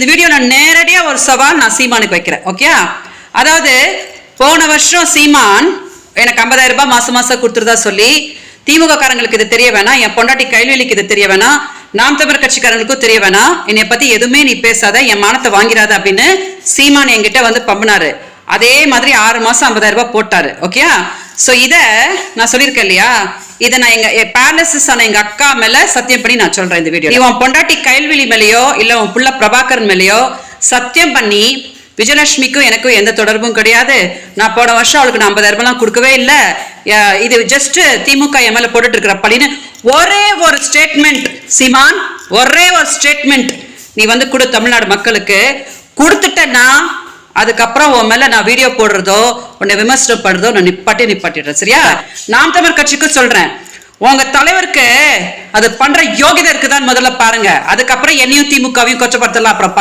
இந்த வீடியோல நேரடியா ஒரு சவால் நான் சீமானுக்கு வைக்கிறேன். ஓகே, அதாவது போன வருஷம் சீமான் எனக்கு 50,000 ரூபாய் மாசம் மாசம் கொடுத்துருதா சொல்லி திமுக காரங்களுக்கு இது தெரிய வேணாம், என் பொண்டாட்டி கைல்வெளிக்கு இது தெரிய வேணாம், நாம் தமிழர் கட்சிக்காரங்களுக்கும் தெரிய வேணாம், என்னை பத்தி எதுவுமே நீ பேசாத, என் மானத்தை வாங்கிறாத அப்படின்னு சீமான் என்கிட்ட வந்து பம்பினாரு. அதே மாதிரி 6 மாசம் 50,000 ரூபாய் போட்டாரு. ஓகே, சோ இத நான் சொல்லியிருக்கேன் இல்லையா, இதை நான் எங்க பேலசஸ் ஆன எங்க அக்கா மேல சத்தியம் பண்ணி நான் சொல்றேன் இந்த வீடியோ. உன் பொண்டாட்டி கைல்வெளி மேலேயோ இல்ல உன் புள்ள பிரபாகரன் மேலேயோ சத்தியம் பண்ணி விஜயலட்சுமிக்கும் எனக்கும் எந்த தொடர்பும் கிடையாது, நான் போன வருஷம் அவளுக்கு நான் 50,000 ரூபாய் கொடுக்கவே இல்லை, இது ஜஸ்ட் திமுக என் மேல போட்டுட்டு இருக்கிற பழின்னு ஒரே ஒரு ஸ்டேட்மெண்ட் சீமான், ஒரே ஒரு ஸ்டேட்மெண்ட் நீ வந்து கொடு தமிழ்நாடு மக்களுக்கு. கொடுத்துட்டேன்னா அதுக்கப்புறம் உன் மேல நான் வீடியோ போடுறதோ உன்னை விமர்சனம் பண்றதோ நான் நிப்பாட்டிடுறேன். சரியா? நாம் தமிழ் கட்சிக்கு சொல்றேன், உங்க தலைவருக்கு அது பண்ற யோகிதை இருக்குதான் முதல்ல பாருங்க, அதுக்கப்புறம் என்னையும் திமுகவையும் கொச்சப்படுத்தலாம். அப்புறம்